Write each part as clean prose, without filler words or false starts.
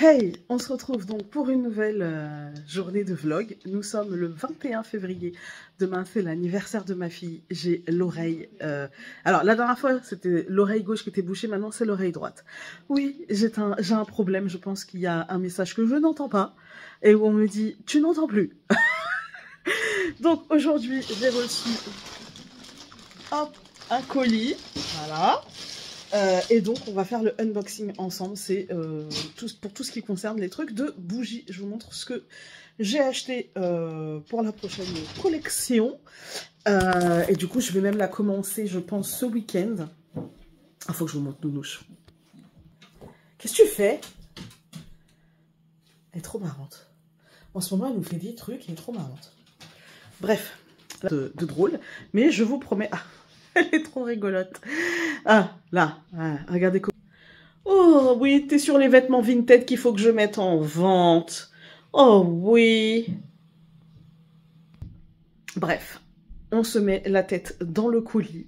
Hey, on se retrouve donc pour une nouvelle journée de vlog. Nous sommes le 21 février. Demain, c'est l'anniversaire de ma fille. J'ai l'oreille... Alors, la dernière fois, c'était l'oreille gauche qui était bouchée. Maintenant, c'est l'oreille droite. Oui, j'ai un problème. Je pense qu'il y a un message que je n'entends pas. Et où on me dit, tu n'entends plus. Donc, aujourd'hui, j'ai reçu hop, un colis. Voilà. Et donc, on va faire le unboxing ensemble. C'est pour tout ce qui concerne les trucs de bougies. Je vous montre ce que j'ai acheté pour la prochaine collection. Et du coup, je vais même la commencer, je pense, ce week-end. Ah, faut que je vous montre Nounouche. Qu'est-ce que tu fais? Elle est trop marrante. En ce moment, elle nous fait des trucs, elle est trop marrante. Bref, de drôle. Mais je vous promets... Ah, elle est trop rigolote. Ah, là, regardez comment... Oh oui, t'es sur les vêtements Vinted qu'il faut que je mette en vente. Oh oui. Bref, on se met la tête dans le colis.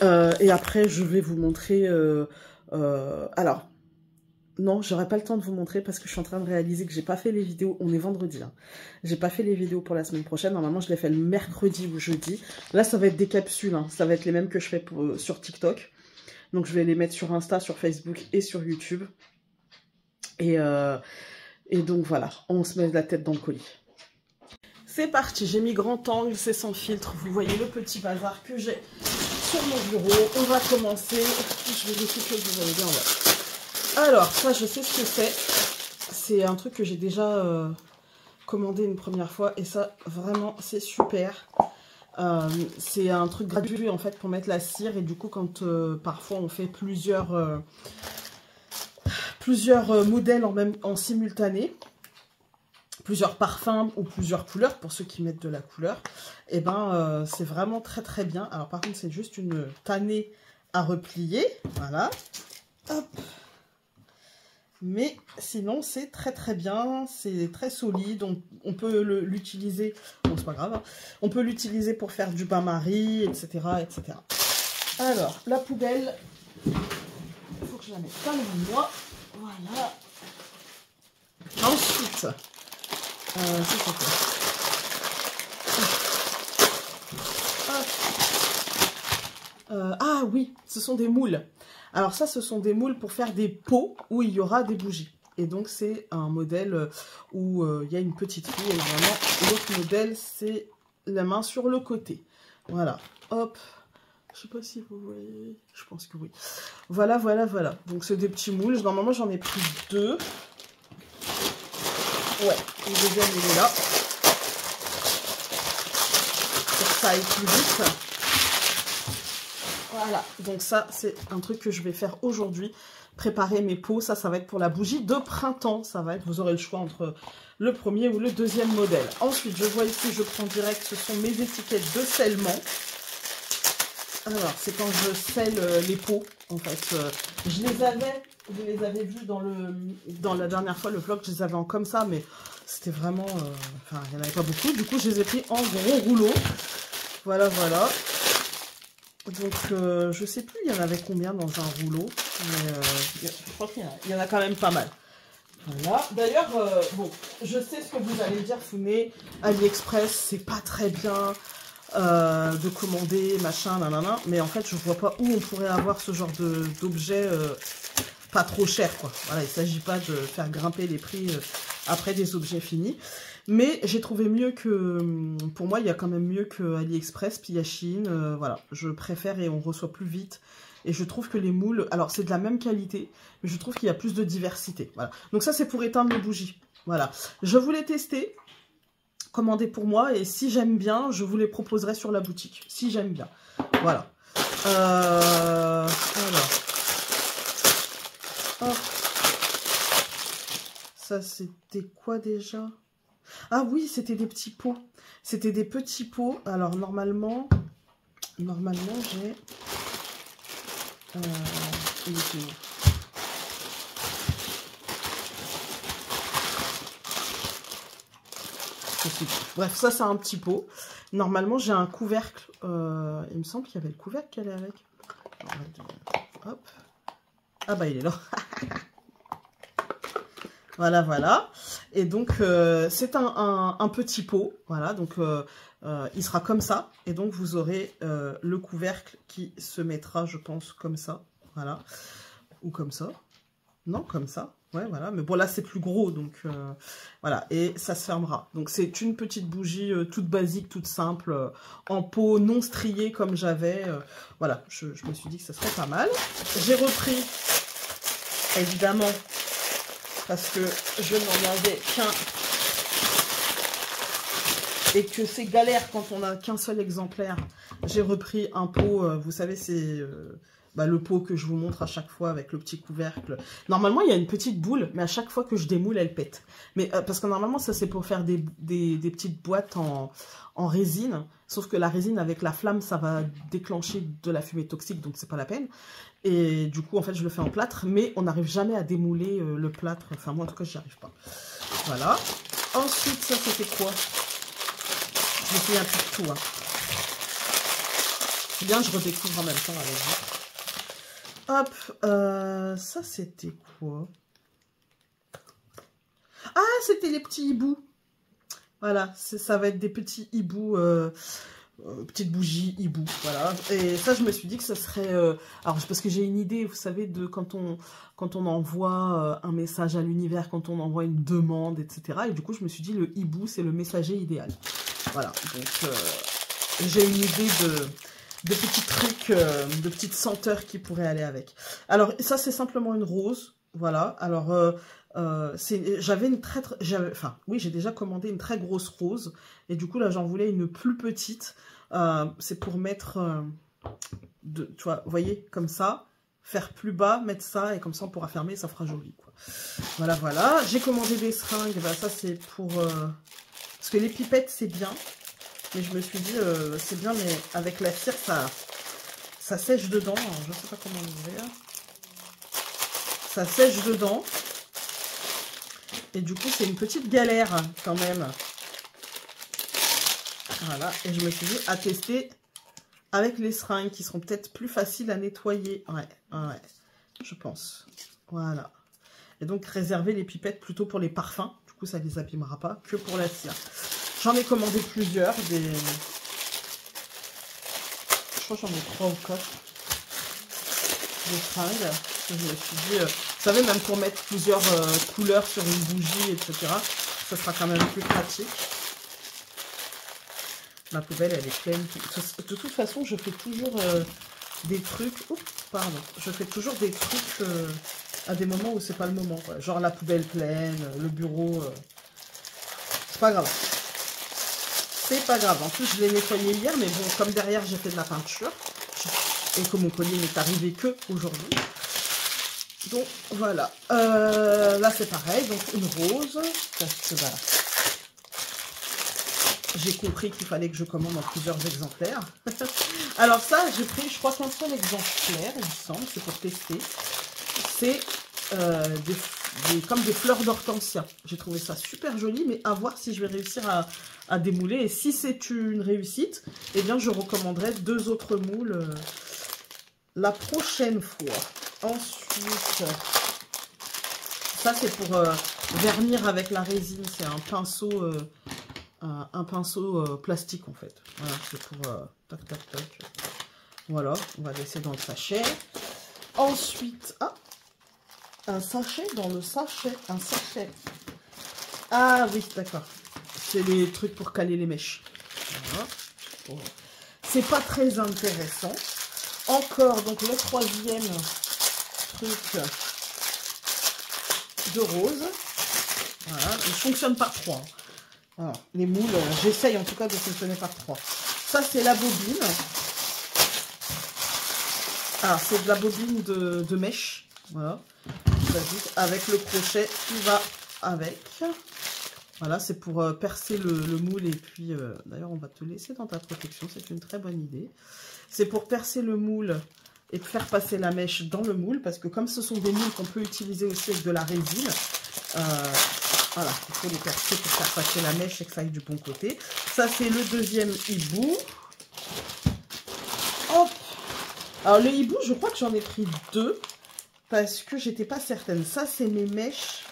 Et après, je vais vous montrer... alors, non, j'aurai pas le temps de vous montrer parce que je suis en train de réaliser que j'ai pas fait les vidéos. On est vendredi. Hein. J'ai pas fait les vidéos pour la semaine prochaine. Normalement, je les fais le mercredi ou jeudi. Là, ça va être des capsules. Hein. Ça va être les mêmes que je fais sur TikTok. Donc, je vais les mettre sur Insta, sur Facebook et sur YouTube. Et donc, voilà. On se met la tête dans le colis. C'est parti. J'ai mis grand angle. C'est sans filtre. Vous voyez le petit bazar que j'ai sur mon bureau. On va commencer. Je vais vérifier que vous allez bien voir. Alors, ça, je sais ce que c'est. C'est un truc que j'ai déjà commandé une première fois. Et ça, vraiment, c'est super. C'est un truc gratuit, en fait, pour mettre la cire. Et du coup, quand parfois, on fait plusieurs modèles en simultané, plusieurs parfums ou plusieurs couleurs, pour ceux qui mettent de la couleur, et ben, c'est vraiment très, très bien. Alors, par contre, c'est juste une tannée à replier. Voilà. Hop. Mais sinon, c'est très très bien, c'est très solide, on peut l'utiliser, bon c'est pas grave, hein. On peut l'utiliser pour faire du bain-marie, etc., etc. Alors, la poubelle, il faut que je la mette pas loin de moi, voilà. Ensuite, ah oui, ce sont des moules. Alors ça, ce sont des moules pour faire des pots où il y aura des bougies. Et donc, c'est un modèle où il y a une petite fille. Et vraiment, l'autre modèle, c'est la main sur le côté. Voilà, hop. Je sais pas si vous voyez. Je pense que oui. Voilà, voilà, voilà. Donc, c'est des petits moules. Normalement, j'en ai pris 2. Ouais, le deuxième, il est là. Pour que ça aille plus vite. Voilà, donc ça, c'est un truc que je vais faire aujourd'hui. Préparer mes pots, ça va être pour la bougie de printemps. Ça va être, vous aurez le choix entre le premier ou le deuxième modèle. Ensuite, je vois ici, je prends direct, ce sont mes étiquettes de scellement. Alors, c'est quand je scelle les pots, en fait. Vous les avez vus dans la dernière fois, le vlog, je les avais en comme ça, mais c'était vraiment... Enfin, il n'y en avait pas beaucoup. Du coup, je les ai pris en gros rouleau. Voilà, voilà. Donc, je sais plus, il y en avait combien dans un rouleau, mais je crois qu'il y en a quand même pas mal. Voilà. D'ailleurs, bon, je sais ce que vous allez dire, Founé, AliExpress, c'est pas très bien de commander, machin, nanana, mais en fait, je vois pas où on pourrait avoir ce genre d'objet pas trop cher, quoi. Voilà, il s'agit pas de faire grimper les prix après des objets finis. Mais j'ai trouvé mieux que... Pour moi, il y a quand même mieux que AliExpress, puis il y a Shein. Voilà, je préfère et on reçoit plus vite. Et je trouve que les moules... Alors, c'est de la même qualité, mais je trouve qu'il y a plus de diversité. Voilà. Donc ça, c'est pour éteindre les bougies. Voilà. Je voulais tester, commander pour moi. Et si j'aime bien, je vous les proposerai sur la boutique. Si j'aime bien. Voilà. Alors. Hop. Ça, c'était quoi déjà ? Ah oui, c'était des petits pots. C'était des petits pots. Alors, normalement j'ai... Bref, ça, c'est un petit pot. Normalement, j'ai un couvercle. Il me semble qu'il y avait le couvercle qui allait avec. Hop. Ah bah, il est là. Voilà, voilà. Et donc, c'est un petit pot. Voilà, donc il sera comme ça. Et donc, vous aurez le couvercle qui se mettra, je pense, comme ça. Voilà. Ou comme ça. Non, comme ça. Ouais, voilà. Mais bon, là, c'est plus gros. Donc, voilà. Et ça se fermera. Donc, c'est une petite bougie toute basique, toute simple, en pot non strié comme j'avais. Voilà, je me suis dit que ça serait pas mal. J'ai repris, évidemment, parce que je n'en avais qu'un. Et que c'est galère quand on n'a qu'un seul exemplaire. J'ai repris un pot, vous savez, c'est... le pot que je vous montre à chaque fois avec le petit couvercle. Normalement, il y a une petite boule, mais à chaque fois que je démoule, elle pète. Mais parce que normalement, ça, c'est pour faire des petites boîtes en résine. Sauf que la résine, avec la flamme, ça va déclencher de la fumée toxique, donc c'est pas la peine. Et du coup, en fait, je le fais en plâtre, mais on n'arrive jamais à démouler le plâtre. Enfin, moi, en tout cas, j'y arrive pas. Voilà. Ensuite, ça, c'était quoi? Je me souviens plus de tout. Hein. C'est bien, je redécouvre en même temps avec vous. Hop, ça c'était quoi? Ah, c'était les petits hiboux. Voilà, ça va être des petits hiboux, petites bougies hiboux, voilà. Et ça, je me suis dit que ça serait... alors, parce que j'ai une idée, vous savez, de quand on envoie un message à l'univers, quand on envoie une demande, etc. Et du coup, je me suis dit, le hibou, c'est le messager idéal. Voilà, donc j'ai une idée de petits trucs, de petites senteurs qui pourraient aller avec. Alors, ça, c'est simplement une rose. Voilà, alors, j'avais une oui, j'ai déjà commandé une très grosse rose. Et du coup, là, j'en voulais une plus petite. C'est pour mettre, tu vois, vous voyez, comme ça. Faire plus bas, mettre ça, et comme ça, on pourra fermer, ça fera joli, quoi. Voilà, voilà. J'ai commandé des seringues. Bah, ça, c'est pour... parce que les pipettes, c'est bien. Mais je me suis dit, c'est bien, mais avec la cire, ça sèche dedans. Alors, je ne sais pas comment l'ouvrir. Ça sèche dedans. Et du coup, c'est une petite galère, quand même. Voilà. Et je me suis dit, à tester avec les seringues, qui seront peut-être plus faciles à nettoyer. Ouais, ouais, je pense. Voilà. Et donc, réserver les pipettes plutôt pour les parfums. Du coup, ça ne les abîmera pas que pour la cire. J'en ai commandé plusieurs, je crois que j'en ai 3 ou 4 des fringues. Je me suis dit, vous savez, même pour mettre plusieurs couleurs sur une bougie, etc., ça sera quand même plus pratique. Ma poubelle, elle est pleine. De toute façon, je fais toujours des trucs... Oups, pardon. Je fais toujours des trucs à des moments où c'est pas le moment, quoi. Genre la poubelle pleine, le bureau... C'est pas grave. C'est pas grave. En plus, je l'ai nettoyé hier, mais bon, comme derrière, j'ai fait de la peinture. Et que mon colis n'est arrivé que aujourd'hui. Donc, voilà. Là, c'est pareil. Donc, une rose. Parce que, bah, j'ai compris qu'il fallait que je commande en plusieurs exemplaires. Alors, ça, j'ai pris, je crois, qu'un seul exemplaire, il me semble. C'est pour tester. C'est comme des fleurs d'hortensia. J'ai trouvé ça super joli, mais à voir si je vais réussir à démouler. Et si c'est une réussite, eh bien, je recommanderai 2 autres moules la prochaine fois. Ensuite, ça, c'est pour vernir avec la résine. C'est un pinceau plastique, en fait. Voilà, c'est pour... tac, tac, tac. Voilà, on va laisser dans le sachet. Ensuite, un sachet dans le sachet. Un sachet. Ah oui, d'accord. C'est les trucs pour caler les mèches. Voilà. Bon. C'est pas très intéressant. Encore, donc le 3e truc de rose. Voilà, il fonctionne par 3. Voilà. Les moules, j'essaye en tout cas de fonctionner par 3. Ça, c'est la bobine. Alors, c'est de la bobine de mèche. Voilà. Avec le crochet qui va avec. Voilà, c'est pour percer le moule. Et puis, d'ailleurs, on va te laisser dans ta protection. C'est une très bonne idée. C'est pour percer le moule et faire passer la mèche dans le moule. Parce que comme ce sont des moules qu'on peut utiliser aussi avec de la résine, voilà, il faut les percer pour faire passer la mèche et que ça aille du bon côté. Ça, c'est le 2e hibou. Hop. Alors, le hibou, je crois que j'en ai pris 2. Parce que j'étais pas certaine. Ça, c'est mes mèches.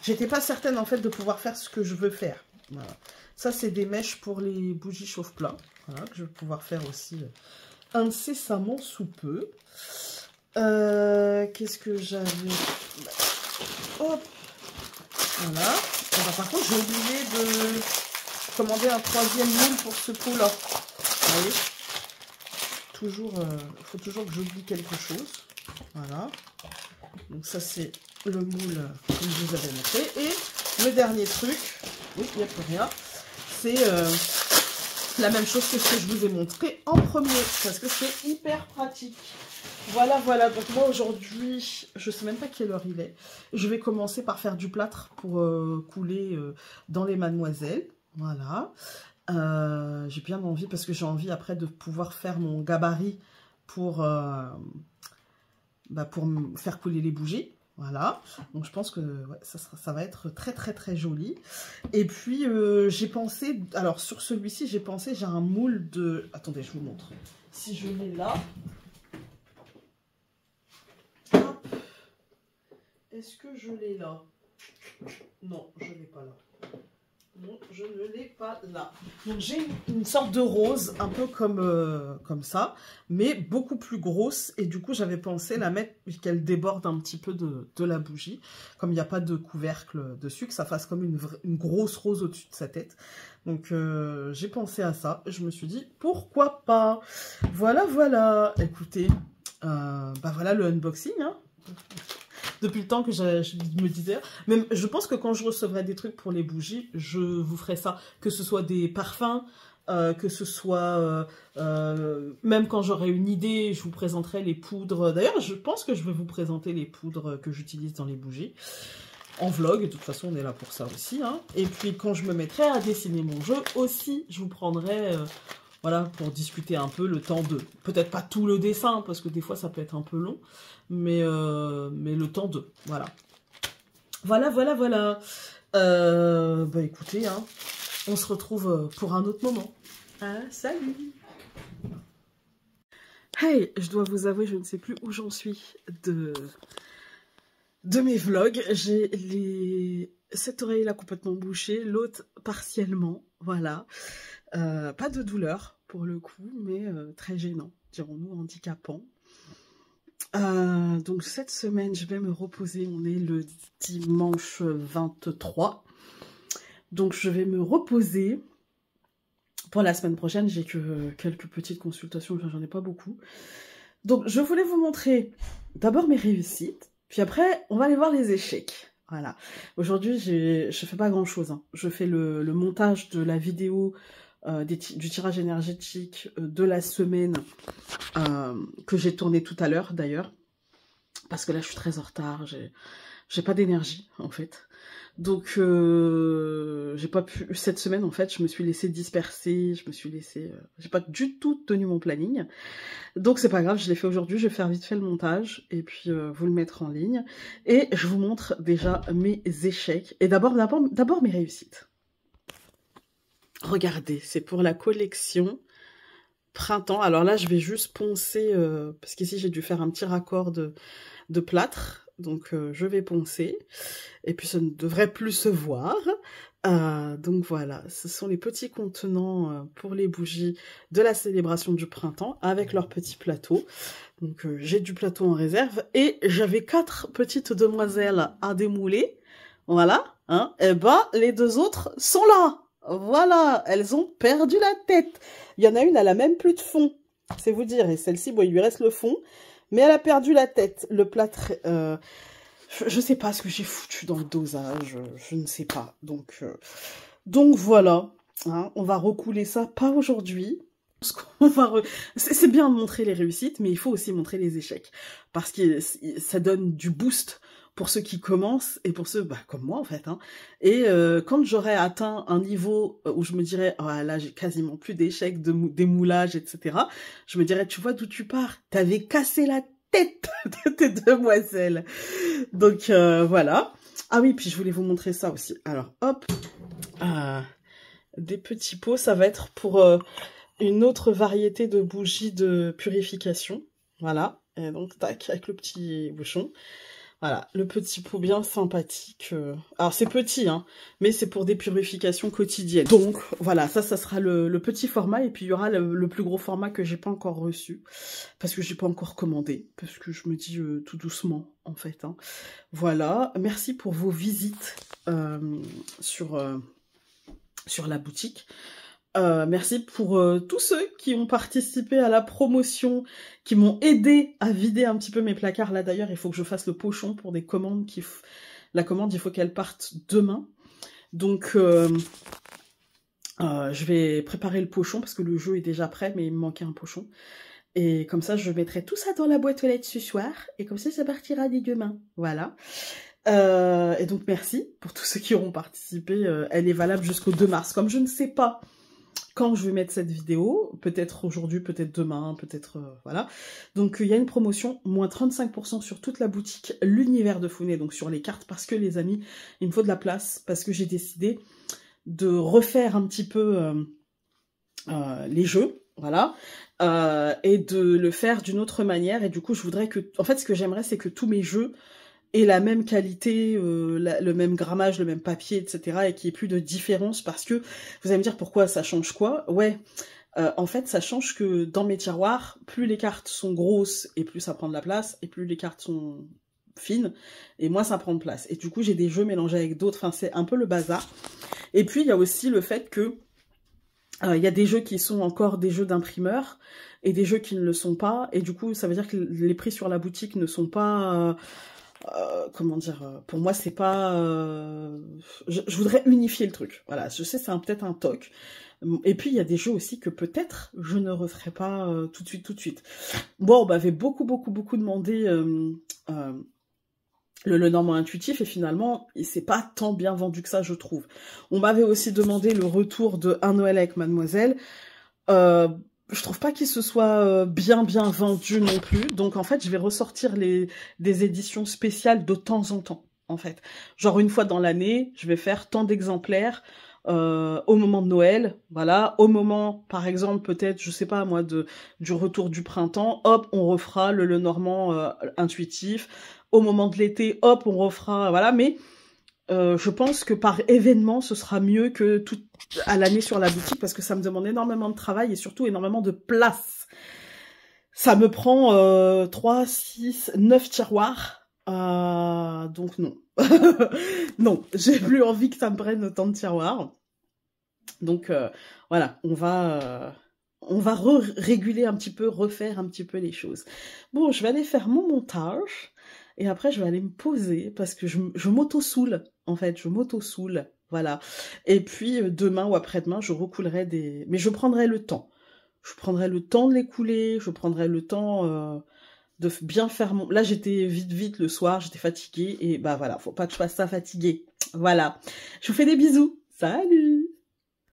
j'étais pas certaine en fait de pouvoir faire ce que je veux faire. Voilà. Ça, c'est des mèches pour les bougies chauffe-plat. Voilà, que je vais pouvoir faire aussi incessamment sous peu. Qu'est-ce que j'avais? Hop. Voilà. Alors, par contre, j'ai oublié de commander un 3e moule pour ce pot-là. Vous voyez, toujours, faut toujours que j'oublie quelque chose. Voilà. Donc ça, c'est le moule que je vous avais montré. Et le dernier truc, oui, il n'y a plus rien, c'est la même chose que ce que je vous ai montré en premier, parce que c'est hyper pratique. Voilà, voilà. Donc moi, aujourd'hui, je ne sais même pas quelle heure il est. Je vais commencer par faire du plâtre pour couler dans les mademoiselles. Voilà. J'ai bien envie, parce que j'ai envie après de pouvoir faire mon gabarit pour faire couler les bougies. Voilà, donc je pense que ouais, ça va être très très très joli. Et puis j'ai pensé, alors sur celui-ci j'ai pensé, j'ai un moule de, attendez je vous montre, si je l'ai là, est-ce que je l'ai là? Non, je ne l'ai pas là. Non, je ne l'ai pas là. Donc j'ai une sorte de rose, un peu comme ça, mais beaucoup plus grosse. Et du coup, j'avais pensé la mettre, qu'elle déborde un petit peu de la bougie. Comme il n'y a pas de couvercle dessus, que ça fasse comme une grosse rose au-dessus de sa tête. Donc j'ai pensé à ça. Je me suis dit, pourquoi pas? Voilà, voilà. Écoutez, bah voilà le unboxing, hein. Depuis le temps que je me disais, même je pense que quand je recevrai des trucs pour les bougies, je vous ferai ça, que ce soit des parfums, que ce soit même quand j'aurai une idée, je vous présenterai les poudres. D'ailleurs, je pense que je vais vous présenter les poudres que j'utilise dans les bougies en vlog. De toute façon, on est là pour ça aussi, hein. Et puis quand je me mettrai à dessiner mon jeu aussi, je vous prendrai voilà, pour discuter un peu le temps de... Peut-être pas tout le dessin, parce que des fois, ça peut être un peu long. Mais le temps de... Voilà. Voilà, voilà, voilà. Bah écoutez, hein, on se retrouve pour un autre moment. Ah, salut! Hey, je dois vous avouer, je ne sais plus où j'en suis de mes vlogs. J'ai cette oreille-là complètement bouchée, l'autre partiellement. Voilà. Pas de douleur pour le coup, mais très gênant, dirons-nous, handicapant. Donc cette semaine, je vais me reposer. On est le dimanche 23. Donc je vais me reposer. Pour la semaine prochaine, j'ai que quelques petites consultations, j'en ai pas beaucoup. Donc je voulais vous montrer d'abord mes réussites, puis après on va aller voir les échecs. Voilà. Aujourd'hui, je fais pas grand chose, hein. Je fais le montage de la vidéo du tirage énergétique de la semaine que j'ai tourné tout à l'heure d'ailleurs, parce que là je suis très en retard, j'ai pas d'énergie en fait, donc j'ai pas pu, cette semaine en fait je me suis laissée disperser, j'ai pas du tout tenu mon planning, donc c'est pas grave, je l'ai fait aujourd'hui, je vais faire vite fait le montage et puis vous le mettre en ligne, et je vous montre déjà mes échecs, et d'abord mes réussites. Regardez, c'est pour la collection printemps. Alors là, je vais juste poncer, parce qu'ici, j'ai dû faire un petit raccord de plâtre. Donc, je vais poncer. Et puis, ça ne devrait plus se voir. Donc, voilà. Ce sont les petits contenants pour les bougies de la célébration du printemps avec leur petit plateau. Donc, j'ai du plateau en réserve. Et j'avais 4 petites demoiselles à démouler. Voilà. Hein. Et ben, les 2 autres sont là. Voilà, elles ont perdu la tête. Il y en a une, elle a même plus de fond. C'est vous dire. Et celle-ci, bon, il lui reste le fond. Mais elle a perdu la tête. Le plâtre, je sais pas ce que j'ai foutu dans le dosage. Je ne sais pas. Donc voilà. Hein, on va recouler ça. Pas aujourd'hui. C'est bien de montrer les réussites, mais il faut aussi montrer les échecs. Parce que ça donne du boost pour ceux qui commencent et pour ceux comme moi en fait, hein. Et quand j'aurai atteint un niveau où je me dirais oh, là j'ai quasiment plus d'échecs, d'émoulage, etc., je me dirais tu vois d'où tu pars, t'avais cassé la tête de tes demoiselles. Donc voilà. Ah oui, puis je voulais vous montrer ça aussi. Alors hop, des petits pots, ça va être pour une autre variété de bougies de purification. Voilà, et donc tac avec le petit bouchon. Voilà, le petit pot bien sympathique. Alors, c'est petit, hein, mais c'est pour des purifications quotidiennes. Donc, voilà, ça sera le petit format. Et puis, il y aura le plus gros format que j'ai pas encore reçu. Parce que j'ai pas encore commandé. Parce que je me dis tout doucement, en fait. Hein. Voilà, merci pour vos visites sur la boutique. Merci pour tous ceux qui ont participé à la promotion, qui m'ont aidé à vider un petit peu mes placards. Là d'ailleurs, il faut que je fasse le pochon pour des commandes. La commande, il faut qu'elle parte demain. Donc, je vais préparer le pochon parce que le jeu est déjà prêt, mais il me manquait un pochon. Et comme ça, je mettrai tout ça dans la boîte aux lettres ce soir. Et comme ça partira dès demain. Voilà. Et donc, merci pour tous ceux qui auront participé. Elle est valable jusqu'au 2 mars. Comme je ne sais pas quand je vais mettre cette vidéo, peut-être aujourd'hui, peut-être demain, peut-être... voilà. Donc, il y a une promotion, moins 35% sur toute la boutique, l'univers de Founé, donc sur les cartes, parce que, les amis, il me faut de la place, parce que j'ai décidé de refaire un petit peu les jeux, voilà, et de le faire d'une autre manière, et du coup, je voudrais que... En fait, ce que j'aimerais, c'est que tous mes jeux et la même qualité, le même grammage, le même papier, etc. et qu'il n'y ait plus de différence parce que, vous allez me dire pourquoi ça change quoi? Ouais, en fait ça change que dans mes tiroirs, plus les cartes sont grosses et plus ça prend de la place, et plus les cartes sont fines et moins ça prend de place. Et du coup j'ai des jeux mélangés avec d'autres, enfin c'est un peu le bazar. Et puis il y a aussi le fait que il y a des jeux qui sont encore des jeux d'imprimeur et des jeux qui ne le sont pas, et du coup ça veut dire que les prix sur la boutique ne sont pas... comment dire, pour moi c'est pas... je voudrais unifier le truc, voilà, je sais c'est peut-être un toc. Et puis il y a des jeux aussi que peut-être je ne referai pas tout de suite. Bon, on m'avait beaucoup demandé le Lenormand intuitif, et finalement c'est pas tant bien vendu que ça, je trouve. On m'avait aussi demandé le retour de Un Noël avec Mademoiselle. Je trouve pas qu'il se soit bien vendu non plus. Donc, en fait, je vais ressortir des éditions spéciales de temps en temps, en fait. Genre, une fois dans l'année, je vais faire tant d'exemplaires au moment de Noël, voilà. Au moment, par exemple, peut-être, je sais pas moi, du retour du printemps, hop, on refera le Lenormand intuitif. Au moment de l'été, hop, on refera, voilà. Mais... je pense que par événement, ce sera mieux que tout à l'année sur la boutique, parce que ça me demande énormément de travail et surtout énormément de place. Ça me prend 3, 6, 9 tiroirs. Donc non. Non, j'ai plus envie que ça me prenne autant de tiroirs. Donc voilà, on va réguler un petit peu, refaire un petit peu les choses. Bon, je vais aller faire mon montage. Et après, je vais aller me poser parce que je m'auto-soule, en fait. Je m'auto-soule, voilà. Et puis, demain ou après-demain, je recoulerai des... Mais je prendrai le temps. Je prendrai le temps de les couler. Je prendrai le temps de bien faire mon... Là, j'étais vite le soir. J'étais fatiguée. Et bah voilà, faut pas que je fasse ça fatiguée. Voilà. Je vous fais des bisous. Salut!